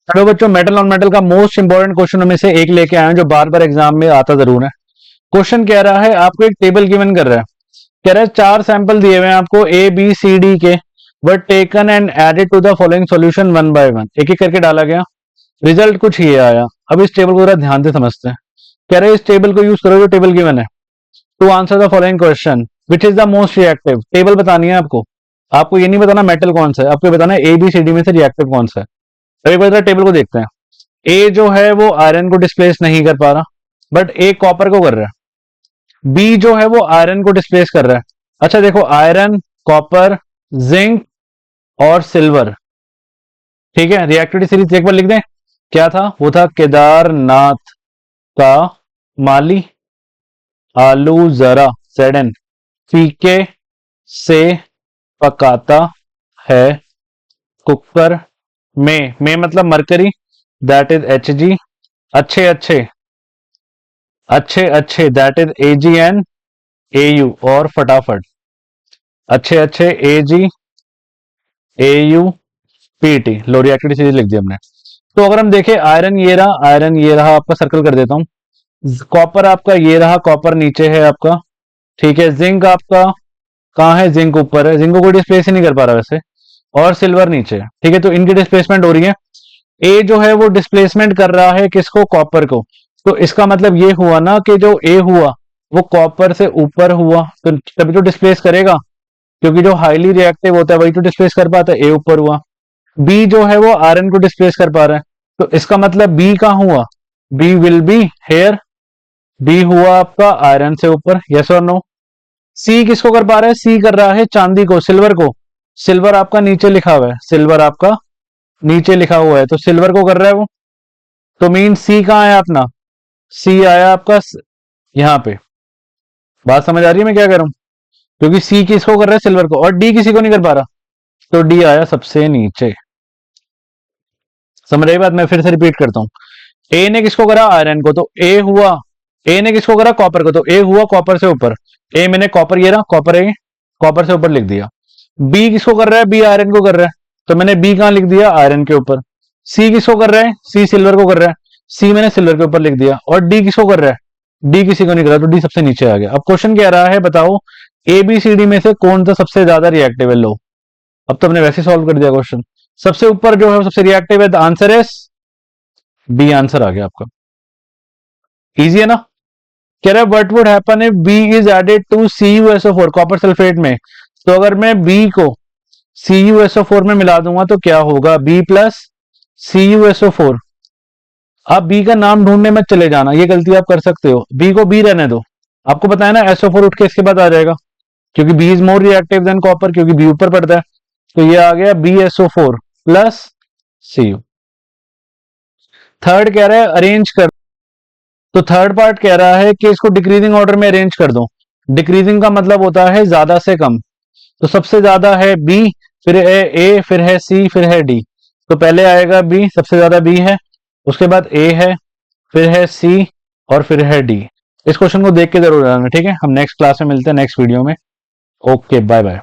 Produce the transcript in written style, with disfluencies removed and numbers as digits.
चलो बच्चों, metal non metal का मोस्ट इंपॉर्टेंट क्वेश्चन में से एक लेके आए हैं जो बार बार एग्जाम में आता जरूर है। क्वेश्चन कह रहा है, आपको एक टेबल गिवन कर रहा है, कह रहा है 4 सैंपल दिए हुए हैं आपको ए बी सी डी के, but taken and added to the following solution one by one. एक एक करके डाला गया, रिजल्ट कुछ ये आया। अब इस टेबल को जरा ध्यान से समझते हैं। कह रहे हैं इस टेबल को यूज करो जो टेबल गिवन है to answer the following question which is the most reactive. Table बतानी है आपको, आपको ये नहीं बताना मेटल कौन सा है, आपको बताना है ए बी सी डी में से रिएक्टिव कौन सा है। तो एक बार टेबल को देखते हैं। ए जो है वो आयरन को डिस्प्लेस नहीं कर पा रहा, बट ए कॉपर को कर रहा है। बी जो है वो आयरन को डिस्प्लेस कर रहा है। अच्छा देखो, आयरन, कॉपर, जिंक और सिल्वर, ठीक है। रिएक्टिविटी सीरीज एक बार लिख दें। क्या था? वो था केदारनाथ का माली आलू जरा सेडन फीके से पकाता है कुकर में मतलब mercury, that is H G. अच्छे अच्छे अच्छे अच्छे that is A G N A U. और फटाफट अच्छे अच्छे A G A U P T. लो, रिएक्टिविटी सीरीज लिख दी हमने। तो अगर हम देखें, आयरन ये रहा, आयरन ये रहा, आपका सर्कल कर देता हूं। कॉपर आपका ये रहा, कॉपर नीचे है आपका, ठीक है। जिंक आपका कहाँ है? जिंक ऊपर है, जिंक को डिस्प्लेस ही नहीं कर पा रहा वैसे। और सिल्वर नीचे है, ठीक है। तो इनकी डिस्प्लेसमेंट हो रही है। ए जो है वो डिस्प्लेसमेंट कर रहा है किसको? कॉपर को। तो इसका मतलब ये हुआ ना कि जो ए हुआ वो कॉपर से ऊपर हुआ, तो तभी तो डिस्प्लेस करेगा, क्योंकि जो हाईली रिएक्टिव होता है वही तो डिस्प्लेस कर पाता है। ए ऊपर हुआ। बी जो है वो आयरन को डिस्प्लेस कर पा रहा है, तो इसका मतलब बी कहां हुआ? B will be here. B हुआ आपका आयरन से ऊपर, यस और नो। सी किसको कर पा रहा है? सी कर रहा है चांदी को, सिल्वर को। सिल्वर आपका नीचे लिखा हुआ है, सिल्वर आपका नीचे लिखा हुआ है, तो सिल्वर को कर रहा है वो। तो मीन सी कहां है अपना? सी आया आपका यहां पे। बात समझ आ रही है मैं क्या कह रहा हूं? क्योंकि सी किसको कर रहा है? सिल्वर को। और डी किसी को नहीं कर पा रहा, तो डी आया सबसे नीचे। समझ रही बात? मैं फिर से रिपीट करता हूं। ए ने किसको करा? आयरन को, तो ए हुआ। ए ने किसको करा? कॉपर को, तो ए हुआ कॉपर से ऊपर। ए मैंने कॉपर, ये रहा कॉपर, ए कॉपर से ऊपर लिख दिया। बी किसको कर रहा है? बी आयरन को कर रहा है, तो मैंने बी कहां लिख दिया? आयरन के ऊपर। सी किसको कर रहा है? सी सिल्वर को कर रहा है, सी मैंने सिल्वर के ऊपर लिख दिया। और डी किसको कर रहा है? डी किसी को नहीं कर रहा, तो डी सबसे नीचे आ गया। अब क्वेश्चन कह रहा है, बताओ ए बी सी डी में से कौन सा सबसे ज्यादा रिएक्टिव है? लो, अब तो हमने वैसे सॉल्व कर दिया क्वेश्चन। सबसे ऊपर जो है वो सबसे रिएक्टिव है, the answer is B. Answer आ गया आपका। इजी है ना? कह रहा है what would happen if B is added to CuSO4 copper sulphate में। तो अगर मैं बी को CuSO4 में मिला दूंगा तो क्या होगा? B plus CuSO4। आप बी का नाम ढूंढने में चले जाना, ये गलती आप कर सकते हो। बी को बी रहने दो, आपको पता है ना SO4 उठ के इसके बाद आ जाएगा, क्योंकि B is more reactive than copper, क्योंकि बी ऊपर पड़ता है। तो ये आ गया BSO4 प्लस Cu। थर्ड कह रहा है अरेंज कर। तो थर्ड पार्ट कह रहा है कि इसको डिक्रीजिंग ऑर्डर में अरेंज कर दो। डिक्रीजिंग का मतलब होता है ज्यादा से कम। तो सबसे ज्यादा है बी, फिर है ए, फिर है सी, फिर है डी। तो पहले आएगा बी, सबसे ज्यादा बी है, उसके बाद ए है, फिर है सी, और फिर है डी। इस क्वेश्चन को देख के जरूर आना, ठीक है। हम नेक्स्ट क्लास में मिलते हैं, नेक्स्ट वीडियो में। Okay, bye bye.